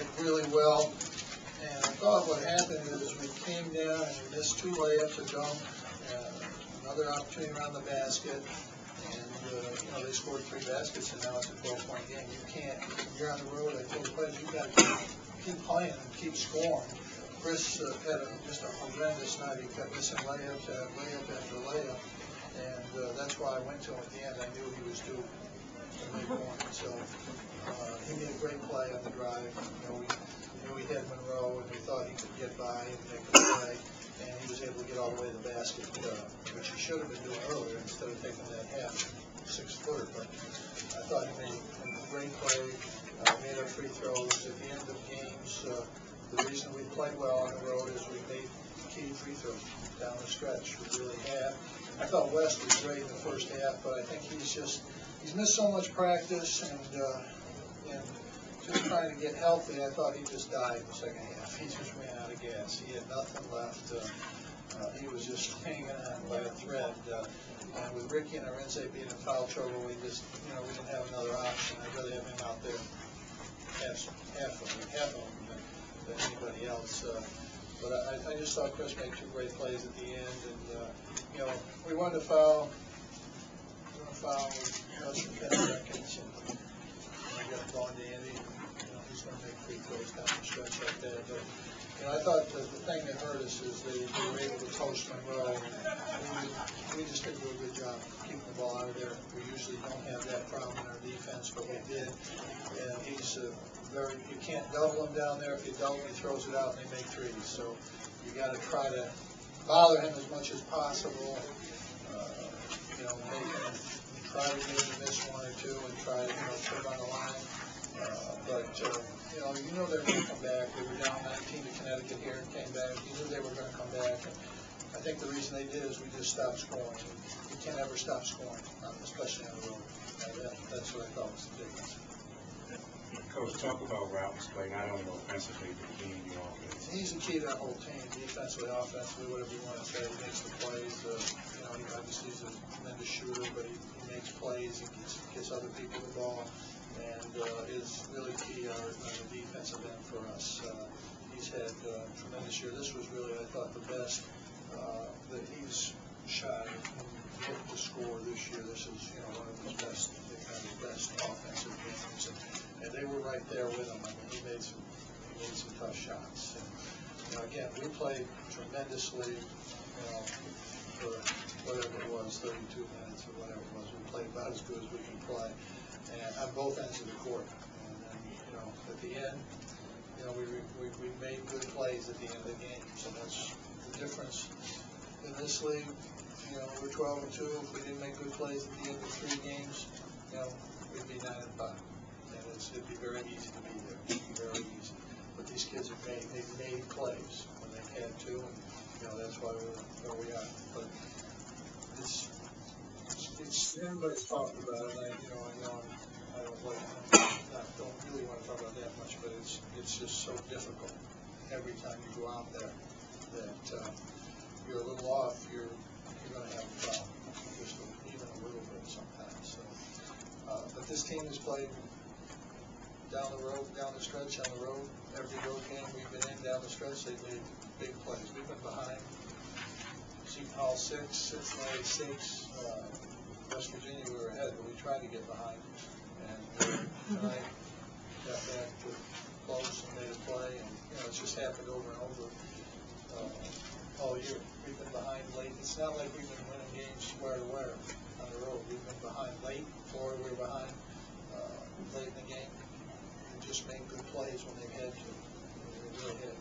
played really well. And I thought what happened is we came down and we missed 2 layups a dunk, another opportunity around the basket, and they scored 3 baskets, and now it's a 12-point game. You can't. When you're on the road, I told the players, you got to keep playing and keep scoring. Chris had just a horrendous night. He kept missing layups after layup, and that's why I went to him at the end. I knew he was due to make one. So he made a great play on the drive. We had Monroe, and we thought he could get by and make a play, and he was able to get all the way to the basket, which he should have been doing earlier instead of taking that half 6-footer. But I thought he made a great play, made our free throws. At the end of games, the reason we played well on the road is we made key free throws down the stretch. We really have. I thought West was great in the first half, but I think he's missed so much practice and just trying to get healthy. I thought he just died in the second half. He just ran out of gas. He had nothing left. He was just hanging on by a thread. And with Ricky and Arinze being in foul trouble, we didn't have another option. I'd rather have him out there half of them than anybody else. But I just saw Chris make 2 great plays at the end. And, we wanted to foul. With less than 10 seconds. And I got the ball to Andy. He's going to make free throws down the stretch like that. But I thought that the thing that hurt us is they were able to post Monroe. We just didn't do a good job keeping the ball out of there. We usually don't have that problem in our defense, but we did. And he's you can't double him down there. If you double him, he throws it out and they make threes. So you got to try to bother him as much as possible. Make him try to maybe miss 1 or 2 and try to put him on the line. But they're going to come back. They were down 19 to Connecticut here and came back. You knew they were going to come back. And I think the reason they did is we just stopped scoring. You can't ever stop scoring, especially on the road. That's what I thought was the difference. Coach, talk about Ralph's play, not only offensively, but key in your offense. He's the key to that whole team, defensively, offensively, whatever you want to say. He makes the plays. Obviously he's a tremendous shooter, but he makes plays. He gets other people the ball, and is really key on the defensive end for us. He's had a tremendous year. This was really, I thought, the best that he's shot and hit to score this year. This is one of his best, offensive games, and they were right there with him. I mean, he made some tough shots. And again, we played tremendously. For whatever it was, 32 minutes or whatever it was, we played about as good as we can play, and on both ends of the court. And then, at the end, we made good plays at the end of the game. So that's the difference in this league. We're 12-2. If we didn't make good plays at the end of 3 games, we'd be 9-5. And it'd be very easy to be there. It'd be very easy. But these kids have made plays when they had to, and that's why we're where we are. But it's everybody's talked about it. I don't really want to talk about that much, but it's just so difficult every time you go out there that you're a little off. You're going to have a problem, just even a little bit sometimes. So, but this team has played down the road, down the stretch, on the road. Every road game we've been in down the stretch, they've made big plays. We've been behind. Seton Hall 6, Cincinnati 6, West Virginia we were ahead, but we tried to get behind. And tonight got back to close and made a play, and it's just happened over and over all year. We've been behind late. It's not like we've been winning games square to wire on the road. We've been behind late. Florida we were behind late in the game. We just made good plays when they had to. They really had.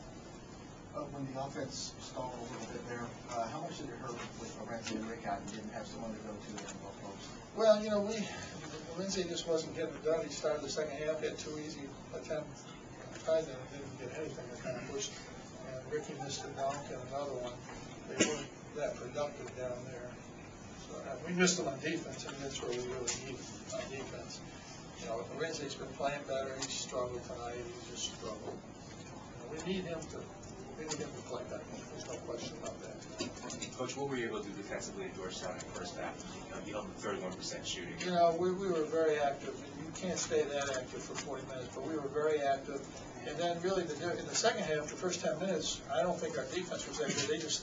When the offense stalled a little bit there, how much did it hurt with Arinze and Rick out and didn't have someone to go to in both posts? Well, Arinze just wasn't getting it done. He started the second half, had 2 easy attempts, tried them, and didn't get anything accomplished. And Ricky missed a dunk and another one. They weren't that productive down there. So we missed them on defense, and that's where we really need on defense. Arinze's been playing better. He struggled tonight. He just struggled. We need him to play better. There's no question about that. Coach, what were you able to do defensively at Georgetown in the first half? You held the 31% shooting. We were very active. can't stay that active for 40 minutes, but we were very active. And then really in the second half, the first 10 minutes, I don't think our defense was that good.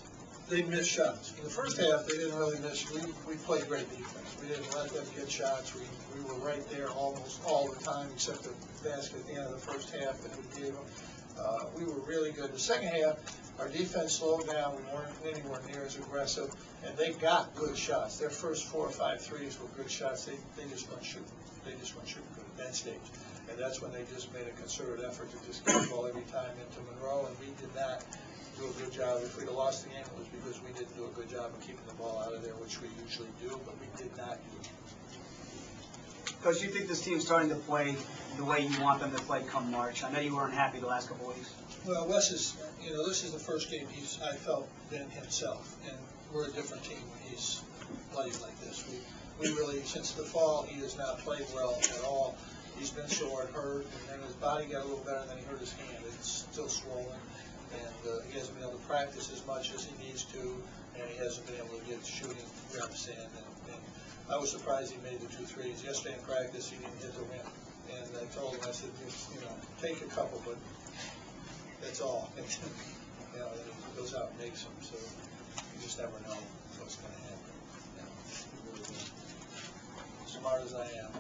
They missed shots. In the first half, they didn't really miss. We played great defense. We didn't let them get shots. We were right there almost all the time, except the basket at the end of the first half that we gave them. We were really good. The second half, our defense slowed down. We weren't anywhere near as aggressive, and they got good shots. Their first 4 or 5 threes were good shots. They just weren't shooting. They just weren't shooting good at that stage. And that's when they just made a concerted effort to just get the ball every time into Monroe, and we did not do a good job. If we'd have lost the game, it was because we didn't do a good job of keeping the ball out of there, which we usually do, but we did not do it. Coach, you think this team's starting to play the way you want them to play come March? I know you weren't happy the last couple of weeks. Well, Wes is, this is the first game I felt, been himself, and we're a different team when he's playing like this. We really, since the fall, he has not played well at all. He's been sore and hurt, and then his body got a little better, and then he hurt his hand. It's still swollen, and he hasn't been able to practice as much as he needs to, and he hasn't been able to get shooting reps in. And I was surprised he made the 2 threes. Yesterday in practice, he didn't hit the rim. And I told him, I said, just, take a couple, but that's all. And he goes out and makes them, so you just never know what's going to happen. Smart as I am.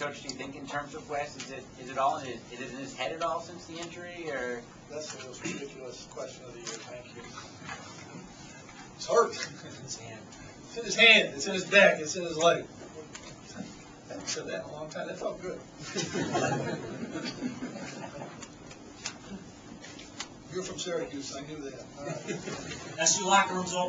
Coach, do you think in terms of Wes, is it all in his head at all since the injury, or? That's the most ridiculous question of the year. Thank you. It's hurt. It's in his hand. It's in his back. It's in his leg. I haven't said that in a long time. That felt good. You're from Syracuse. I knew that. All right. That's your locker room's all.